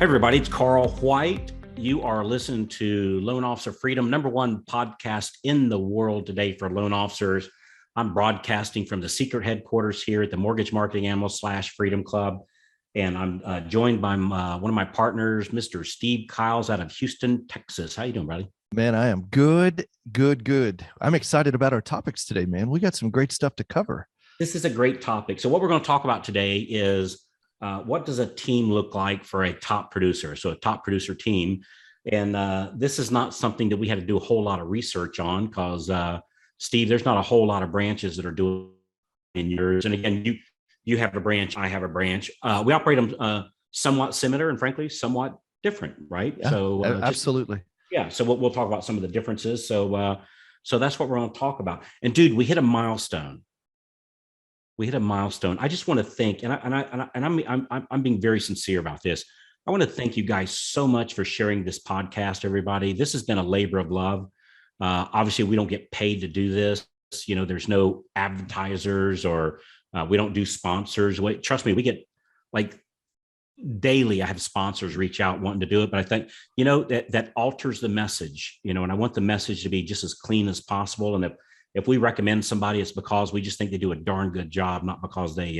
Hey, everybody, it's Carl White. You are listening to Loan Officer Freedom, #1 podcast in the world today for loan officers. I'm broadcasting from the secret headquarters here at the Mortgage Marketing Animals /Freedom Club. And I'm joined by one of my partners, Mr. Steve Kiles out of Houston, Texas. How you doing, buddy? Man, I am good. I'm excited about our topics today, man. We got some great stuff to cover. This is a great topic. So what we're going to talk about today is what does a team look like for a top producer? So a top producer team. And this is not something that we had to do a whole lot of research on because, Steve, there's not a whole lot of branches that are doing in yours. And again, you have a branch, I have a branch. We operate them somewhat similar and frankly, somewhat different, right? Yeah, so absolutely. So we'll talk about some of the differences. So that's what we're going to talk about. And dude, we hit a milestone. I just want to thank, and I'm being very sincere about this. I want to thank you guys so much for sharing this podcast, everybody. This has been a labor of love. Obviously, we don't get paid to do this. You know, there's no advertisers or we don't do sponsors. Trust me, we get like daily. I have sponsors reach out wanting to do it, but I think, you know, that alters the message, you know, and I want the message to be just as clean as possible. And if we recommend somebody, it's because we just think they do a darn good job, not because they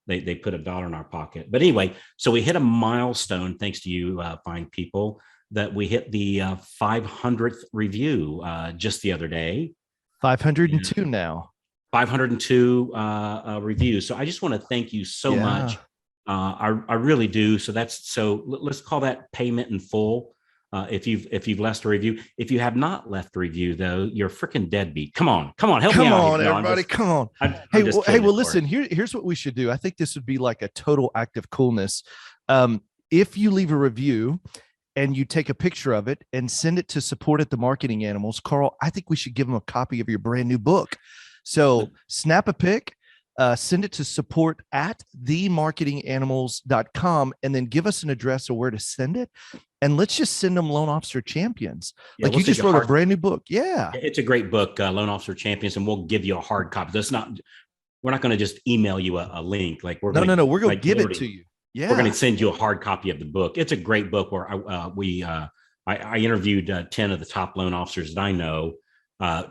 put $1 in our pocket. But anyway, so we hit a milestone, thanks to you, fine people, that we hit the 500th review just the other day. 502 now. 502 reviews. So I just want to thank you so much. I really do. So let's call that payment in full. If you've left a review. If you have not left a review, though, you're freaking deadbeat. Come on, help me out. Come on, everybody, come on. Hey, well, listen. Here's what we should do. I think this would be like a total act of coolness. If you leave a review and you take a picture of it and send it to support at the Marketing Animals, Carl, I think we should give them a copy of your brand new book. So snap a pic. Send it to support at themarketinganimals.com and then give us an address or where to send it. And let's just send them Loan Officer Champions. Like you just wrote a brand new book. Yeah. It's a great book, Loan Officer Champions, and we'll give you a hard copy. We're not going to just email you a link. Like we're going to give it to you. Yeah. We're going to send you a hard copy of the book. It's a great book where I interviewed 10 of the top loan officers that I know,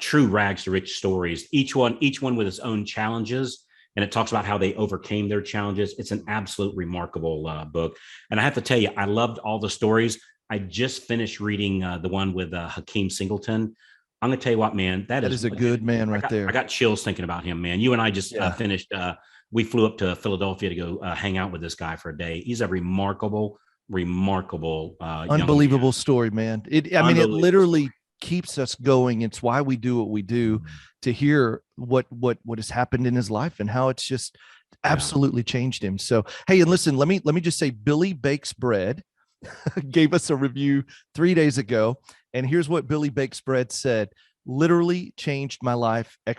true rags to rich stories, each one with its own challenges. And it talks about how they overcame their challenges. It's an absolute remarkable book. And I have to tell you, I loved all the stories. I just finished reading the one with Hakeem Singleton. I'm going to tell you what, man, that is a good man right there. I got chills thinking about him, man. You and I just finished. We flew up to Philadelphia to go hang out with this guy for a day. He's a remarkable, unbelievable story, man. It literally keeps us going. It's why we do what we do, to hear what has happened in his life and how it's just absolutely changed him. So, hey, and listen, let me just say, Billy Bakes Bread gave us a review 3 days ago. And here's what Billy Bakes Bread said: literally changed my life, ! I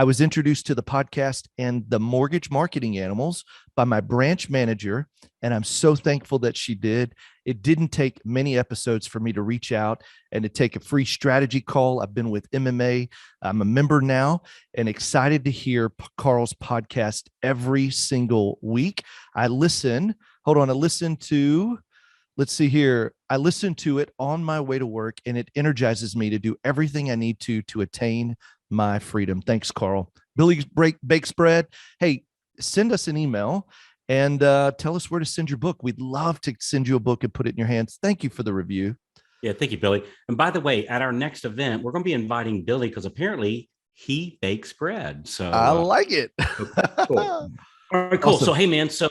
was introduced to the podcast and the Mortgage Marketing Animals by my branch manager, and I'm so thankful that she did. It didn't take many episodes for me to reach out and to take a free strategy call. I've been with MMA. I'm a member now and excited to hear Carl's podcast every single week. I listen to it on my way to work, and it energizes me to do everything I need to attain my freedom. Thanks, Carl. Billy Bakes Bread. Hey, send us an email and tell us where to send your book. We'd love to send you a book and put it in your hands. Thank you for the review. Yeah, thank you, Billy. And by the way, at our next event, we're going to be inviting Billy because apparently he bakes bread. So I like it. Cool. All right, cool. Awesome. So, hey, man, so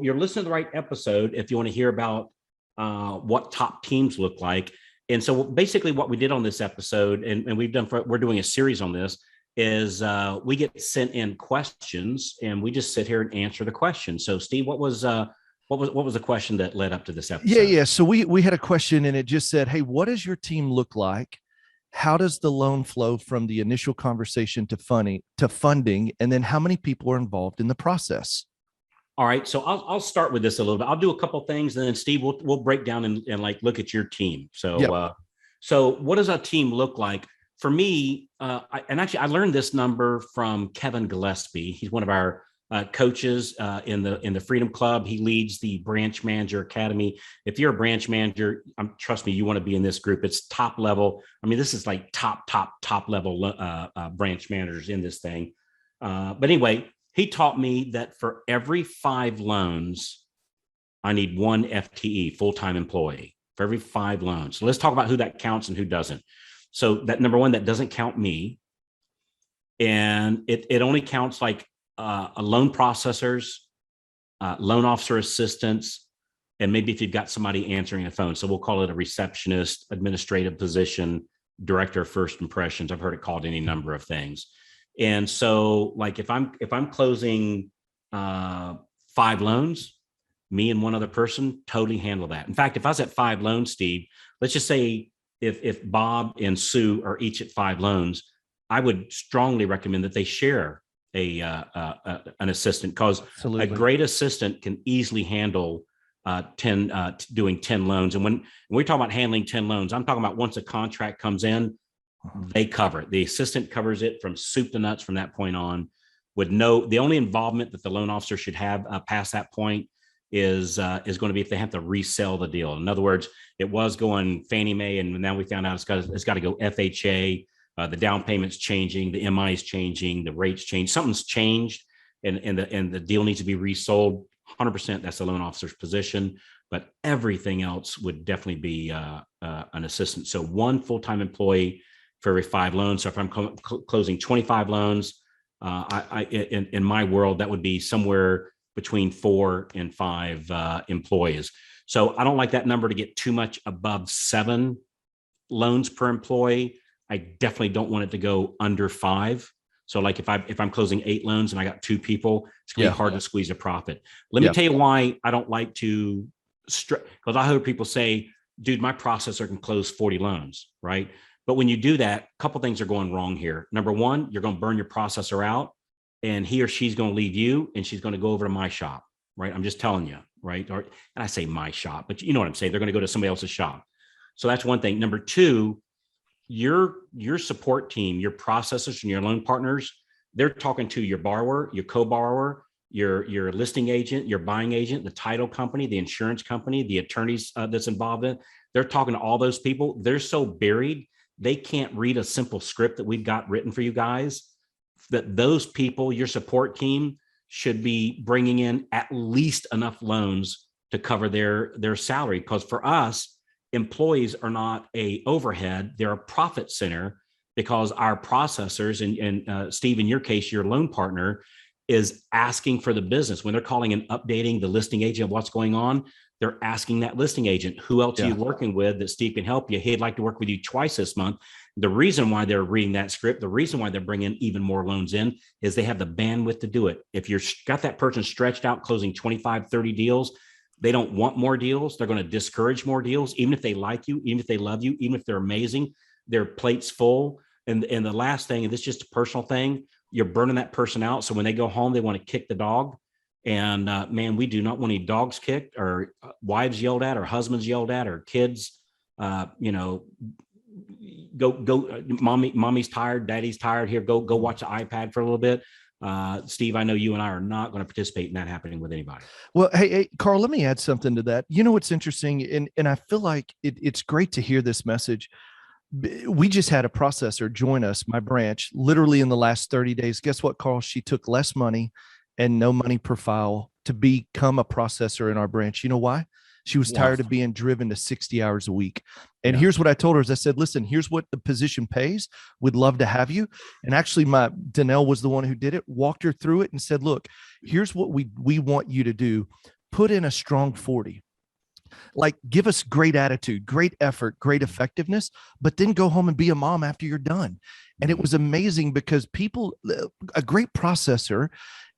you're listening to the right episode if you want to hear about what top teams look like. And so basically what we did on this episode, and we're doing a series on this, is we get sent in questions and we just sit here and answer the questions. So, Steve, what was the question that led up to this episode? Yeah. So we had a question and it just said, hey, what does your team look like? How does the loan flow from the initial conversation to funding? And then how many people are involved in the process? All right. So I'll start with this a little bit. I'll do a couple of things, and then Steve, we'll break down and like look at your team. So, so what does a team look like? For me, I learned this number from Kevin Gillespie. He's one of our coaches in the Freedom Club. He leads the Branch Manager Academy. If you're a branch manager, trust me, you want to be in this group. It's top level. I mean, this is like top level branch managers in this thing. But anyway, he taught me that for every 5 loans, I need 1 FTE, full-time employee, for every 5 loans. So let's talk about who that counts and who doesn't. So that number one, that doesn't count me. And it only counts like a loan processors, loan officer assistants, and maybe if you've got somebody answering the phone. So we'll call it a receptionist, administrative position, director of first impressions. I've heard it called any number of things. And so like if I'm closing 5 loans, me and one other person totally handle that. In fact, if I was at 5 loans, Steve, let's just say if Bob and Sue are each at 5 loans, I would strongly recommend that they share an assistant, because a great assistant can easily handle doing 10 loans. And when we talk about handling 10 loans, I'm talking about once a contract comes in, they cover it. The assistant covers it from soup to nuts from that point on. The only involvement that the loan officer should have past that point is going to be if they have to resell the deal. In other words, it was going Fannie Mae, and now we found out it's got to go FHA. The down payment's changing, the MI is changing, the rates change, something's changed, and the deal needs to be resold. 100%, that's the loan officer's position, but everything else would definitely be an assistant. So 1 full-time employee for every 5 loans. So if I'm closing 25 loans, in my world, that would be somewhere between 4 and 5 employees. So I don't like that number to get too much above 7 loans per employee. I definitely don't want it to go under 5. So like if I'm closing 8 loans and I got 2 people, it's gonna be hard to squeeze a profit. Let me tell you why I don't like to because I heard people say, dude, my processor can close 40 loans, right? But when you do that, a couple things are going wrong here. Number one, you're going to burn your processor out, and he or she's going to leave you, and she's going to go over to my shop, right? I'm just telling you, right? And I say my shop, but you know what I'm saying. They're going to go to somebody else's shop. So that's one thing. Number two, your support team, your processors and your loan partners, they're talking to your borrower, your co-borrower, your listing agent, your buying agent, the title company, the insurance company, the attorneys that's involved in. They're talking to all those people. They're so buried, they can't read a simple script that we've got written for you guys. That those people, your support team, should be bringing in at least enough loans to cover their salary. Because for us, employees are not a overhead; they're a profit center. Because our processors and Steve, in your case, your loan partner is asking for the business when they're calling and updating the listing agent of what's going on. They're asking that listing agent, who else are you working with that Steve can help you? He'd like to work with you twice this month. The reason why they're reading that script, the reason why they're bringing even more loans in, is they have the bandwidth to do it. If you're got that person stretched out closing 25, 30 deals, they don't want more deals. They're going to discourage more deals. Even if they like you, even if they love you, even if they're amazing, their plate's full. And the last thing, and this is just a personal thing, you're burning that person out. So when they go home, they want to kick the dog. And man, we do not want any dogs kicked, or wives yelled at, or husbands yelled at, or kids, go, mommy's tired, daddy's tired. Here, go watch the iPad for a little bit. Steve, I know you and I are not going to participate in that happening with anybody. Well, hey, Carl, let me add something to that. You know what's interesting, and I feel like it's great to hear this message. We just had a processor join us, my branch, literally in the last 30 days. Guess what, Carl? She took less money and no money per file to become a processor in our branch. You know why? She was tired of being driven to 60 hours a week. And here's what I told her is I said, listen, here's what the position pays. We'd love to have you. And actually Danelle was the one who did it, walked her through it and said, look, here's what we want you to do. Put in a strong 40. Like, give us great attitude, great effort, great effectiveness, but then go home and be a mom after you're done. And it was amazing because a great processor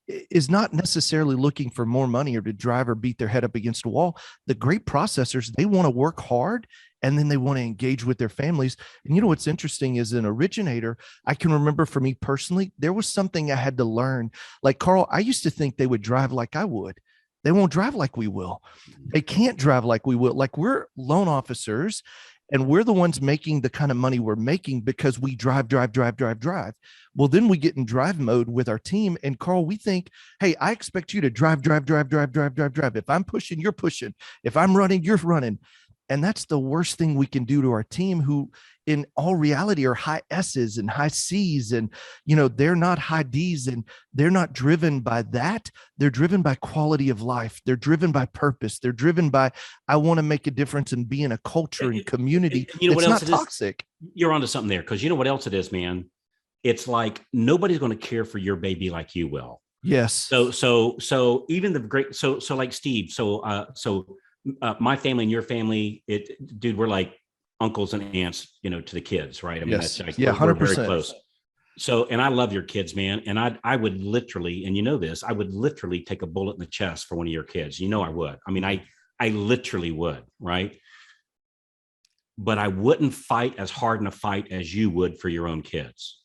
is not necessarily looking for more money or to drive or beat their head up against a wall. The great processors, they want to work hard, and then they want to engage with their families. And you know what's interesting is, an originator, I can remember for me personally, there was something I had to learn. Like, Carl, I used to think they would drive like I would. They won't drive like we will. They can't drive like we will. Like, we're loan officers, And we're the ones making the kind of money we're making because we drive. Well, then we get in drive mode with our team. And Carl, we think, hey, I expect you to drive. If I'm pushing, you're pushing. If I'm running, you're running. And that's the worst thing we can do to our team, who in all reality are high S's and high C's. And, they're not high D's, and they're not driven by that. They're driven by quality of life. They're driven by purpose. They're driven by, I want to make a difference and be in a culture and community. It's not toxic. You're onto something there. Cause you know what else it is, man? It's like, nobody's going to care for your baby like you will. Yes. So even the great, so like Steve, my family and your family, dude, we're like uncles and aunts, to the kids, right? I mean, yes. That's like, yeah, 100%. We're very close. So, and I love your kids, man. And I would literally, and I would literally take a bullet in the chest for one of your kids. I would. I mean, I literally would, right? But I wouldn't fight as hard in a fight as you would for your own kids.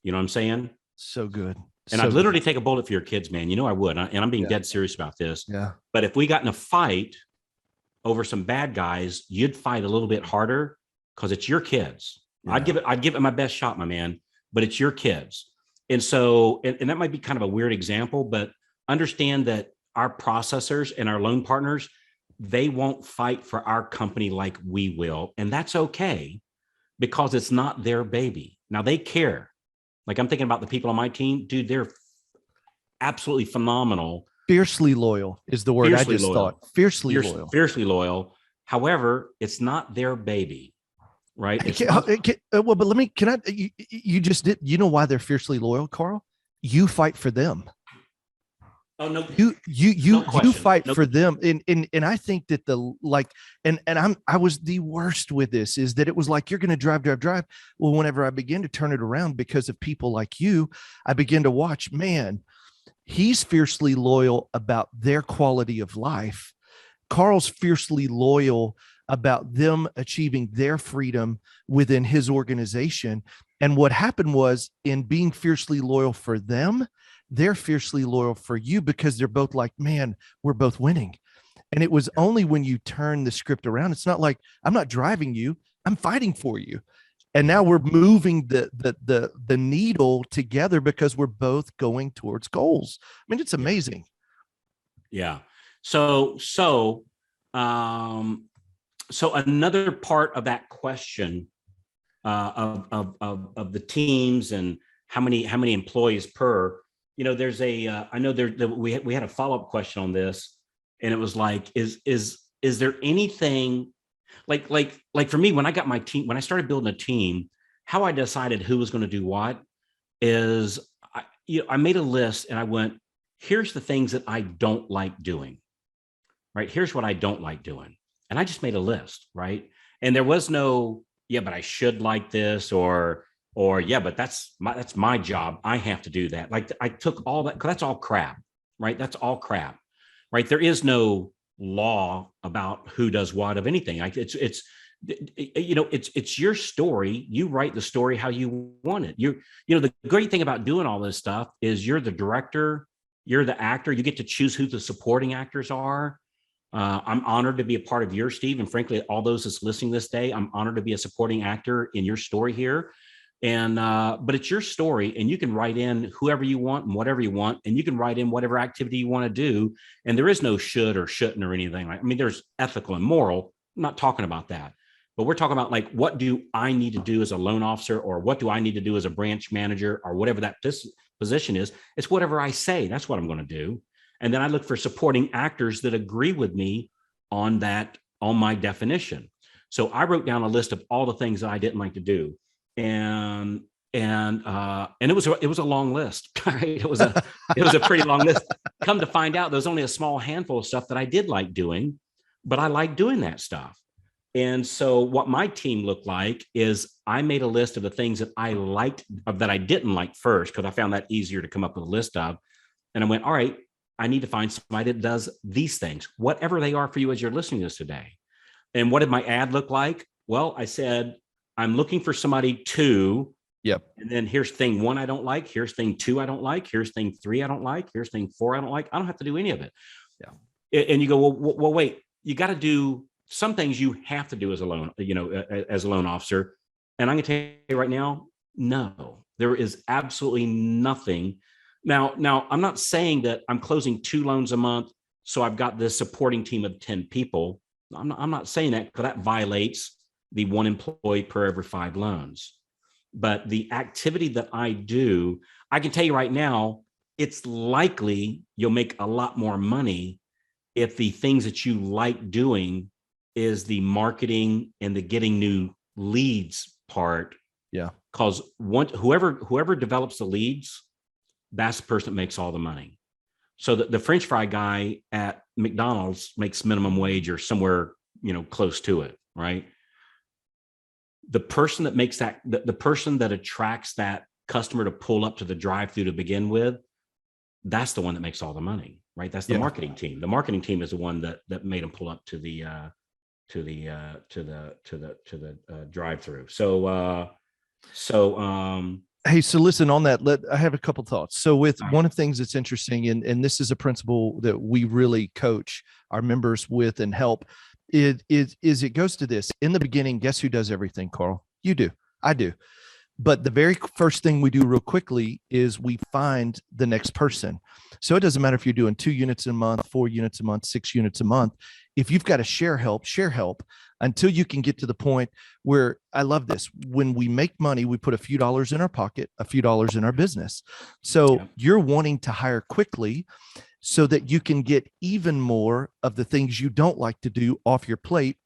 You know what I'm saying? So good. And I'd literally take a bullet for your kids, man. I would. And I'm being dead serious about this. Yeah. But if we got in a fight over some bad guys, you'd fight a little bit harder because it's your kids. Yeah. I'd give it my best shot, my man, but it's your kids. And so, and that might be kind of a weird example, but understand that our processors and our loan partners, they won't fight for our company like we will. And that's okay, because it's not their baby. Now they care. Like, I'm thinking about the people on my team, dude, they're absolutely phenomenal. Fiercely loyal is the word I just thought. Fiercely loyal. Fiercely loyal. However, it's not their baby, right? You just did. You know why they're fiercely loyal, Carl? You fight for them. Oh no! You fight for them, and I think that I was the worst with this. Is that it was like, you're going to drive. Well, whenever I begin to turn it around because of people like you, I begin to watch. Man, he's fiercely loyal about their quality of life. Carl's fiercely loyal about them achieving their freedom within his organization. And what happened was, in being fiercely loyal for them, they're fiercely loyal for you, because they're both like, man, we're both winning. And it was only when you turn the script around, it's not like, I'm not driving you, I'm fighting for you. And now we're moving the needle together because we're both going towards goals. I mean, it's amazing. Yeah. So another part of that question of the teams and how many employees per, there's I know we had a follow-up question on this, and it was like, is there anything like for me, when I got my team, when I started building a team, how I decided who was going to do what is I made a list, and I went, here's the things that I don't like doing, right? Here's what I don't like doing. And I just made a list, right? And there was no, yeah, but I should like this, or yeah, but that's my job, I have to do that. Like, I took all that, 'cause that's all crap, right? That's all crap, right? There is no law about who does what of anything. Like, it's your story. You write the story how you want it. The great thing about doing all this stuff is you're the director, you're the actor, you get to choose who the supporting actors are. I'm honored to be a part of your, Steve, and frankly, all those that's listening this day, I'm honored to be a supporting actor in your story here. And but it's your story, and you can write in whoever you want and whatever you want, and you can write in whatever activity you want to do. And there is no should or shouldn't or anything. I mean, there's ethical and moral. I'm not talking about that, but we're talking about, like, what do I need to do as a loan officer, or what do I need to do as a branch manager, or whatever that position is. It's whatever I say, that's what I'm going to do. And then I look for supporting actors that agree with me on that, on my definition. So I wrote down a list of all the things that I didn't like to do. And it was a long list. Right? It was a pretty long list. Come to find out, there's only a small handful of stuff that I did like doing, but I like doing that stuff. And so what my team looked like is, I made a list of the things that I liked, that I didn't like first, because I found that easier to come up with a list of. And I went, all right, I need to find somebody that does these things, whatever they are for you as you're listening to this today. And what did my ad look like? Well, I said, I'm looking for somebody to, yep. And then here's thing 1 I don't like. Here's thing 2 I don't like. Here's thing 3 I don't like. Here's thing 4 I don't like. I don't have to do any of it. Yeah. And you go, well, wait, you got to do some things you have to do as a loan, as a loan officer. And I'm going to tell you right now, no, there is absolutely nothing. Now I'm not saying that I'm closing 2 loans a month, so I've got this supporting team of 10 people. I'm not saying that, because that violates the 1 employee per every 5 loans. But the activity that I do, I can tell you right now, it's likely you'll make a lot more money if the things that you like doing is the marketing and the getting new leads part. Yeah. Because whoever develops the leads, that's the person that makes all the money. So the French fry guy at McDonald's makes minimum wage or somewhere, close to it, right? The person that makes that, the person that attracts that customer to pull up to the drive-through to begin with, that's the one that makes all the money, right? That's the marketing team. The marketing team is the one that made them pull up to the drive-through. Hey, so listen on that. I have a couple thoughts. So with one of the things that's interesting, and this is a principle that we really coach our members with and help, it goes to this. In the beginning, guess who does everything, Carl? You do. I do. But the very first thing we do real quickly is we find the next person. So it doesn't matter if you're doing 2 units a month, 4 units a month, 6 units a month. If you've got to share help until you can get to the point where, I love this, when we make money, we put a few dollars in our pocket, a few dollars in our business. So you're wanting to hire quickly so that you can get even more of the things you don't like to do off your plate.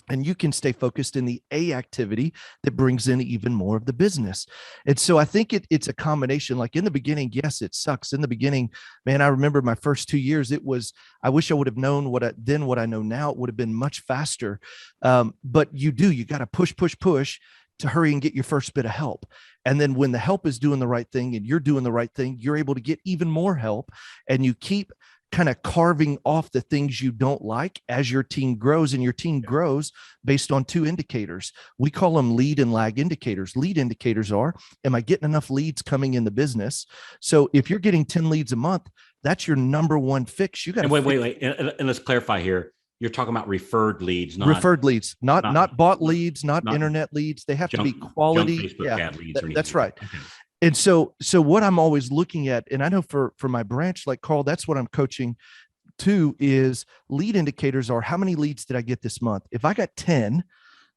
And you can stay focused in the A activity that brings in even more of the business. And so I think it's a combination. Like in the beginning, yes, it sucks. In the beginning, man, I remember my first 2 years, I wish I would have known what I know now. It would have been much faster. But you got to push to hurry and get your first bit of help. And then when the help is doing the right thing and you're doing the right thing, you're able to get even more help, and you keep kind of carving off the things you don't like as your team grows. And your team grows based on 2 indicators. We call them lead and lag indicators. Lead indicators are, am I getting enough leads coming in the business? So if you're getting 10 leads a month, that's your number one fix. You got to wait. And let's clarify here. You're talking about referred leads, not bought leads, not internet leads. They have to be quality. Ad leads or that's right. Okay. And so what I'm always looking at, and I know for my branch, like Carl, that's what I'm coaching to, is lead indicators are, how many leads did I get this month? If I got 10,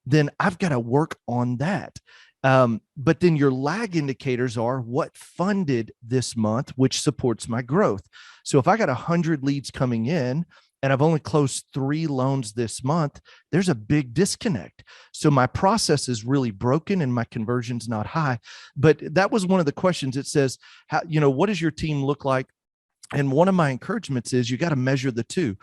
then I've got to work on that. But then your lag indicators are what funded this month, which supports my growth. So if I got 100 leads coming in and I've only closed 3 loans this month, there's a big disconnect. So my process is really broken and my conversion's not high. But that was one of the questions. It says, what does your team look like? And one of my encouragements is you got to measure the 2.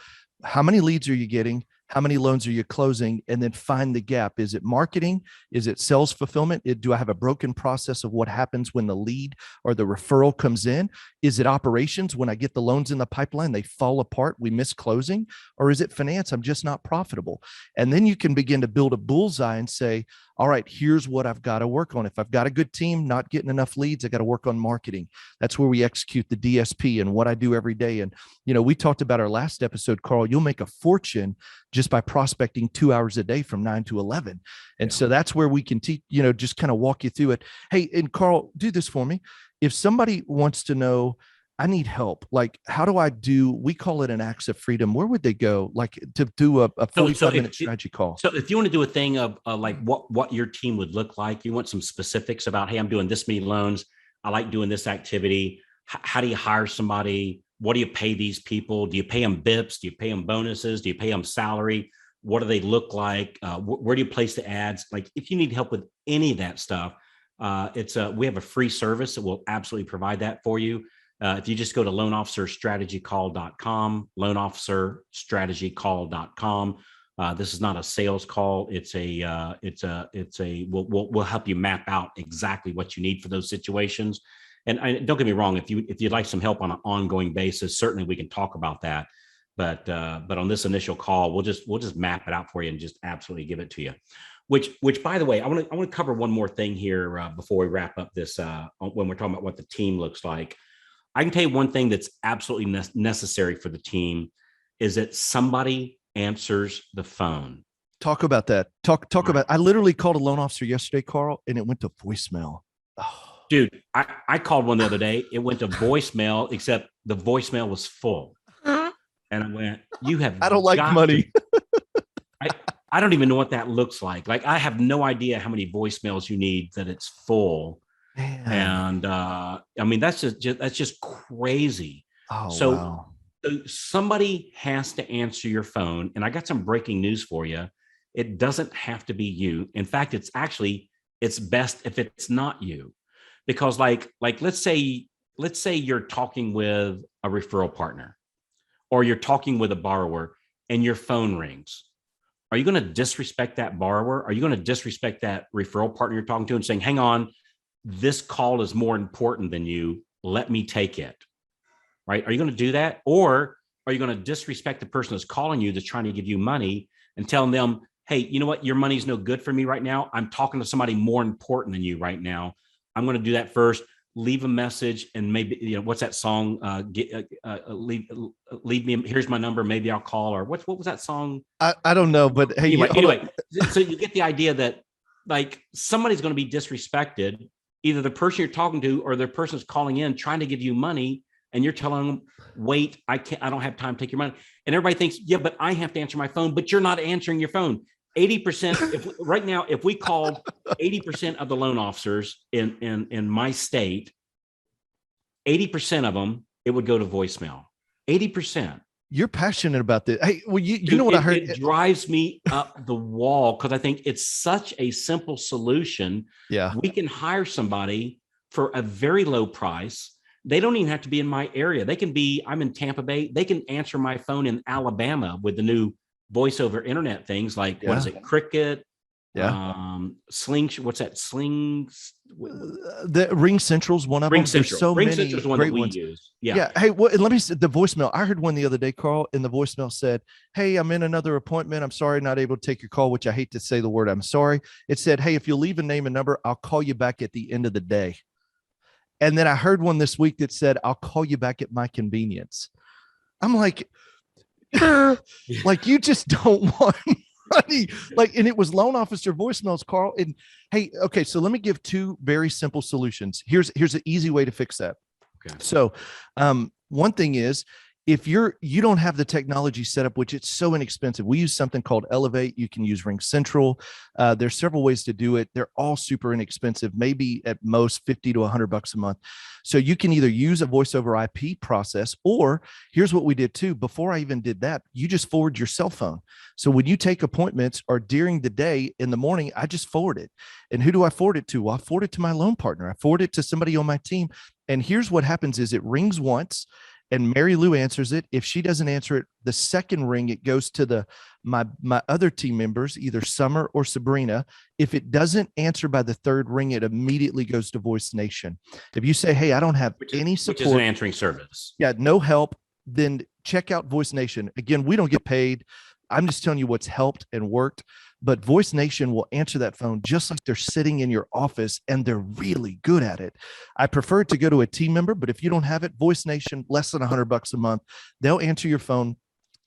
How many leads are you getting? How many loans are you closing? And then find the gap. Is it marketing? Is it sales fulfillment? Do I have a broken process of what happens when the lead or the referral comes in? Is it operations? When I get the loans in the pipeline, they fall apart, we miss closing? Or is it finance? I'm just not profitable. And then you can begin to build a bullseye and say, all right, here's what I've got to work on. If I've got a good team, not getting enough leads, I got to work on marketing. That's where we execute the DSP and what I do every day. And, we talked about our last episode, Carl, you'll make a fortune just by prospecting 2 hours a day from 9 to 11. And so that's where we can teach, just kind of walk you through it. Hey, and Carl, do this for me. If somebody wants to know, I need help, like, how do I we call it an Acts of Freedom. Where would they go, like, to do a 45-minute strategy call? So if you want to do a thing of like what your team would look like, you want some specifics about, hey, I'm doing this many loans, I like doing this activity. How do you hire somebody? What do you pay these people? Do you pay them BIPs? Do you pay them bonuses? Do you pay them salary? What do they look like? Where do you place the ads? Like, if you need help with any of that stuff, we have a free service that will absolutely provide that for you. If you just go to loanofficerstrategycall.com, loanofficerstrategycall.com. This is not a sales call. We'll help you map out exactly what you need for those situations. And don't get me wrong, if you'd like some help on an ongoing basis, certainly we can talk about that. But on this initial call, we'll just map it out for you and just absolutely give it to you. Which by the way, I want to cover one more thing here before we wrap up this. When we're talking about what the team looks like, I can tell you one thing that's absolutely necessary for the team is that somebody answers the phone. Talk about that. Talk about. I literally called a loan officer yesterday, Carl, and it went to voicemail. Oh. Dude, I called one the other day. It went to voicemail, except the voicemail was full. And I went, you have I don't like money. I don't even know what that looks like. Like, I have no idea how many voicemails you need that it's full. Man. And I mean, that's just crazy. Oh, so, wow. So somebody has to answer your phone. And I got some breaking news for you. It doesn't have to be you. In fact, it's best if it's not you. Because like let's say you're talking with a referral partner, or you're talking with a borrower and your phone rings. Are you going to disrespect that borrower? Are you going to disrespect that referral partner you're talking to and saying, hang on, this call is more important than you. Let me take it. Right? Are you going to do that? Or are you going to disrespect the person that's calling you, that's trying to give you money, and telling them, hey, you know what? Your money's no good for me right now. I'm talking to somebody more important than you right now. I'm going to do that first. Leave a message, and maybe, what's that song? Leave me. Here's my number. Maybe I'll call. Or what was that song? I don't know, but hey, anyway. So you get the idea that, like, somebody's going to be disrespected, either the person you're talking to or the person's calling in trying to give you money, and you're telling them, wait, I don't have time to take your money. And everybody thinks, yeah, but I have to answer my phone, but you're not answering your phone. 80%, right now, if we called 80% of the loan officers in my state, 80% of them, it would go to voicemail. 80%. You're passionate about this. Hey, well, you know what I heard? It drives me up the wall, because I think it's such a simple solution. Yeah. We can hire somebody for a very low price. They don't even have to be in my area. They can be, I'm in Tampa Bay. They can answer my phone in Alabama with the new voice over internet things, like, what is it? Cricket. Sling. What's that? Slings. The Ring Central's one of them. There's so Ring many Central's one great that we ones. use. Yeah. Hey, let me see the voicemail. I heard one the other day, Carl, and the voicemail said, hey, I'm in another appointment. I'm sorry, not able to take your call, which I hate to say the word I'm sorry. It said, hey, if you'll leave a name and number, I'll call you back at the end of the day. And then I heard one this week that said, I'll call you back at my convenience. I'm like, like, you just don't want money. Like, and it was loan officer voicemails, Carl. And hey, okay, so let me give two very simple solutions. Here's an easy way to fix that. Okay. So one thing is, if you don't have the technology set up, which it's so inexpensive, we use something called Elevate. You can use Ring Central. There's several ways to do it. They're all super inexpensive, maybe at most $50 to $100 a month. So you can either use a voice over IP process, or here's what we did too. Before I even did that, you just forward your cell phone. So when you take appointments or during the day in the morning, I just forward it. And who do I forward it to? Well, I forward it to my loan partner. I forward it to somebody on my team. And here's what happens is, it rings once, and Mary Lou answers it. If she doesn't answer it, the second ring, it goes to my other team members, either Summer or Sabrina. If it doesn't answer by the third ring, it immediately goes to Voice Nation. If you say, hey, I don't have any support, which is an answering service. Yeah, no help, then check out Voice Nation. Again, we don't get paid. I'm just telling you what's helped and worked. But Voice Nation will answer that phone just like they're sitting in your office, and they're really good at it. I prefer to go to a team member, but if you don't have it, Voice Nation, less than $100 a month. They'll answer your phone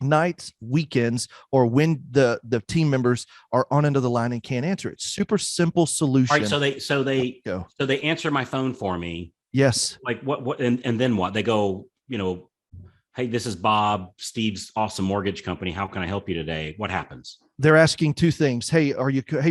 nights, weekends, or when the team members are on into the line and can't answer it. Super simple solution. All right, so they answer my phone for me. Yes. Like what and then what? They go, hey, this is Bob, Steve's Awesome Mortgage Company. How can I help you today? What happens? They're asking two things. Hey,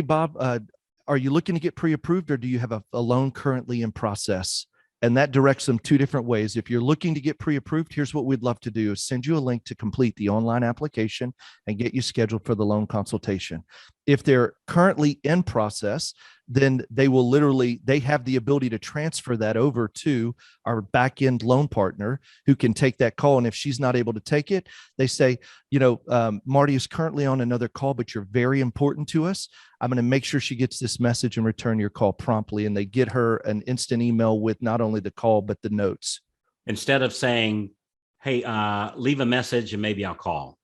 Bob, are you looking to get pre-approved, or do you have a loan currently in process? And that directs them two different ways. If you're looking to get pre-approved, here's what we'd love to do: is send you a link to complete the online application and get you scheduled for the loan consultation. If they're currently in process, then they have the ability to transfer that over to our back-end loan partner, who can take that call. And if she's not able to take it, they say, Marty is currently on another call, but you're very important to us. I'm going to make sure she gets this message and return your call promptly. And they get her an instant email with not only the call, but the notes. Instead of saying, hey, leave a message and maybe I'll call.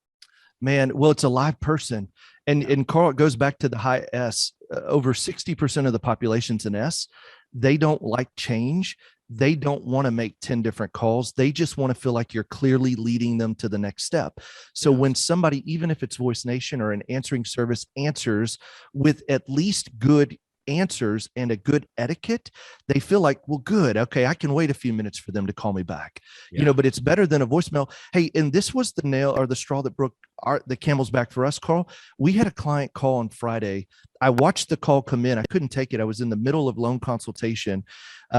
Man, well, it's a live person. And Carl, it goes back to the high S. Over 60% of the population's an S. They don't like change. they don't want to make 10 different calls. They just want to feel like you're clearly leading them to the next step. So when somebody, even if it's Voice Nation or an answering service, answers with at least good answers and a good etiquette, they feel like, well, good. Okay, I can wait a few minutes for them to call me back. But it's better than a voicemail. Hey, and this was the nail or the straw that broke the camel's back for us, Carl. We had a client call on Friday. I watched the call come in. I couldn't take it. I was in the middle of loan consultation.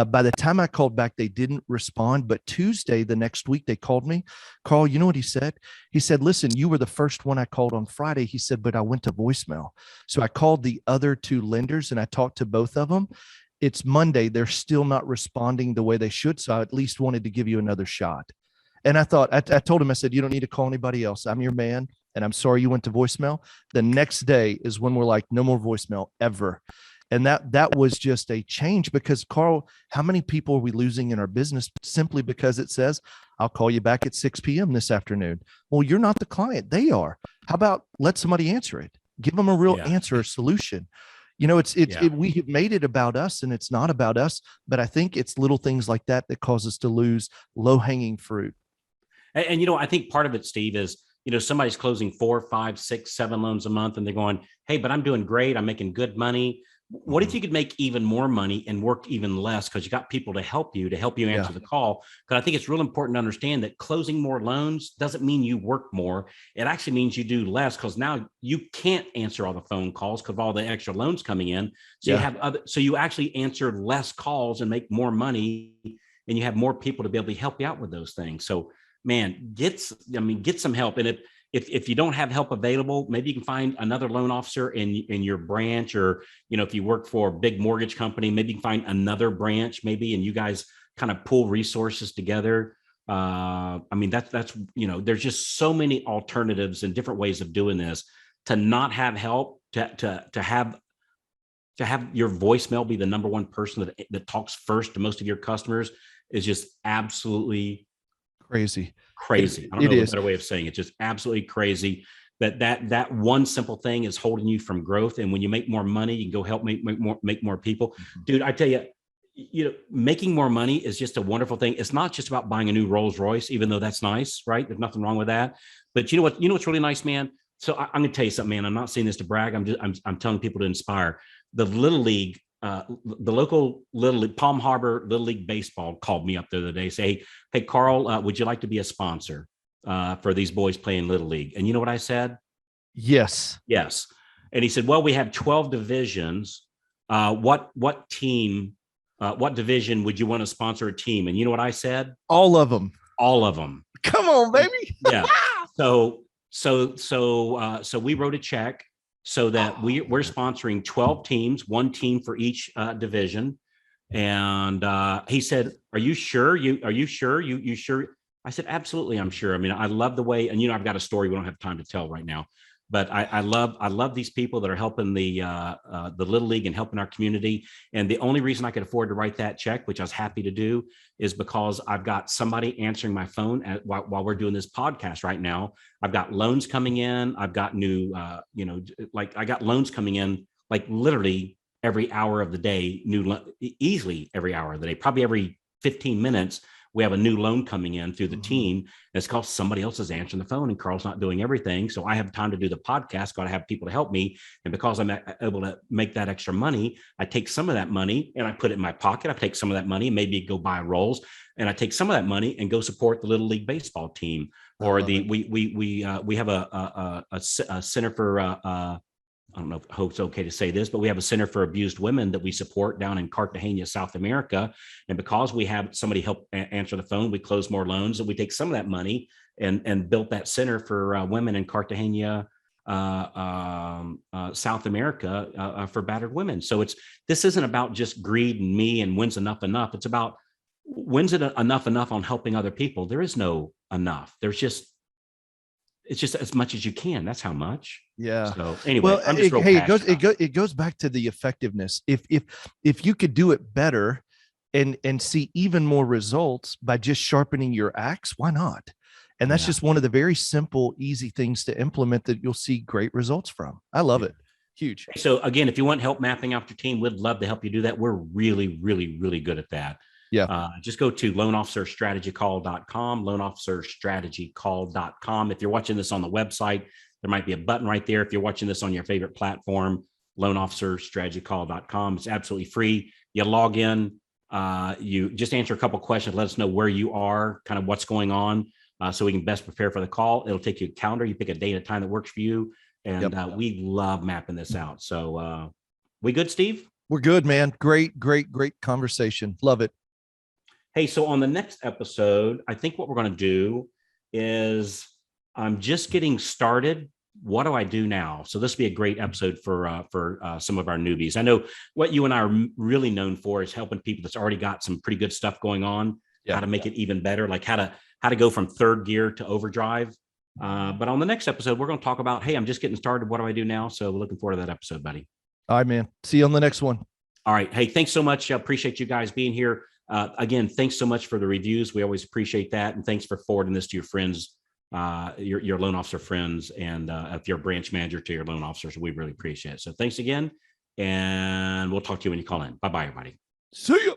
By the time I called back, they didn't respond. But Tuesday, the next week, they called me. Carl, you know what he said? He said, listen, you were the first one I called on Friday. He said, but I went to voicemail. So I called the other two lenders and I talked to both of them. It's Monday. They're still not responding the way they should. So I at least wanted to give you another shot. And I thought, I told him, I said, you don't need to call anybody else. I'm your man. And I'm sorry you went to voicemail. The next day is when we're like, no more voicemail ever. And that was just a change, because Carl, how many people are we losing in our business simply because it says, I'll call you back at 6 p.m. this afternoon. Well, you're not the client. They are. How about let somebody answer it? Give them a real answer, a solution. We have made it about us, and it's not about us, but I think it's little things like that cause us to lose low hanging fruit. And I think part of it, Steve, is, somebody's closing 4, 5, 6, 7 loans a month, and they're going, hey, but I'm doing great. I'm making good money. What if you could make even more money and work even less, because you got people to help you answer the call? Because I think it's real important to understand that closing more loans doesn't mean you work more. It actually means you do less, because now you can't answer all the phone calls because of all the extra loans coming in. So you actually answer less calls and make more money, and you have more people to be able to help you out with those things. So, man, get some help. And if you don't have help available, maybe you can find another loan officer in your branch, or, if you work for a big mortgage company, maybe you can find another branch maybe, and you guys kind of pool resources together. That's there's just so many alternatives and different ways of doing this. To not have help, to have your voicemail be the number one person that talks first to most of your customers is just absolutely crazy. I don't know a better way of saying it. Just absolutely crazy. That one simple thing is holding you from growth. And when you make more money, you can go help make more people. Mm-hmm. Dude, I tell you, making more money is just a wonderful thing. It's not just about buying a new Rolls Royce, even though that's nice, right? There's nothing wrong with that. But you know what's really nice, man? So I'm going to tell you something, man. I'm not saying this to brag. I'm telling people to inspire. The Little League, the local Little League, Palm Harbor Little League Baseball called me up the other day, say, hey, Carl, would you like to be a sponsor for these boys playing Little League? And you know what I said? Yes. And he said, well, we have 12 divisions. What division would you want to sponsor a team? And you know what I said? All of them. Come on, baby. Yeah. So we wrote a check so that we're sponsoring 12 teams, one team for each division. And he said, are you sure? You sure? I said, absolutely, I'm sure. I mean, I love the way, and I've got a story we don't have time to tell right now, but I love these people that are helping the Little League and helping our community. And the only reason I could afford to write that check, which I was happy to do, is because I've got somebody answering my phone while we're doing this podcast right now. I've got loans coming in. I've got new, I got loans coming in, like literally every hour of the day, easily every hour of the day, probably every 15 minutes. We have a new loan coming in through the team. And it's because somebody else is answering the phone and Carl's not doing everything. So I have time to do the podcast, got to have people to help me. And because I'm able to make that extra money, I take some of that money and I put it in my pocket. I take some of that money and maybe go buy rolls. And I take some of that money and go support the Little League baseball team. Or we have a center for I don't know if it's okay to say this, but we have a center for abused women that we support down in Cartagena, South America. And because we have somebody help answer the phone, we close more loans, and we take some of that money and built that center for women in Cartagena, South America, for battered women. So this isn't about just greed and me and when's enough. It's about when's it enough on helping other people. There is no enough. It's just as much as you can. That's how much. Yeah. So anyway, I'm just real passionate. It goes back to the effectiveness. If you could do it better and see even more results by just sharpening your axe, why not? And that's just one of the very simple, easy things to implement that you'll see great results from. I love it. Huge. So again, if you want help mapping out your team, we'd love to help you do that. We're really, really, really good at that. Just go to loanofficerstrategycall.com, loanofficerstrategycall.com. If you're watching this on the website, there might be a button right there. If you're watching this on your favorite platform, loanofficerstrategycall.com. It's absolutely free. You log in, you just answer a couple of questions, let us know where you are, kind of what's going on, so we can best prepare for the call. It'll take you a calendar. You pick a day and a time that works for you. And we love mapping this out. So we good, Steve? We're good, man. Great conversation. Love it. Hey, so on the next episode, I think what we're going to do is I'm just getting started. What do I do now? So this will be a great episode for some of our newbies. I know what you and I are really known for is helping people that's already got some pretty good stuff going on, how to make it even better, like how to go from third gear to overdrive. But on the next episode, we're going to talk about, hey, I'm just getting started. What do I do now? So we're looking forward to that episode, buddy. All right, man. See you on the next one. All right. Hey, thanks so much. I appreciate you guys being here. Again, thanks so much for the reviews. We always appreciate that. And thanks for forwarding this to your friends, your loan officer friends, and if you're a branch manager, to your loan officers. We really appreciate it. So thanks again. And we'll talk to you when you call in. Bye-bye, everybody. See ya.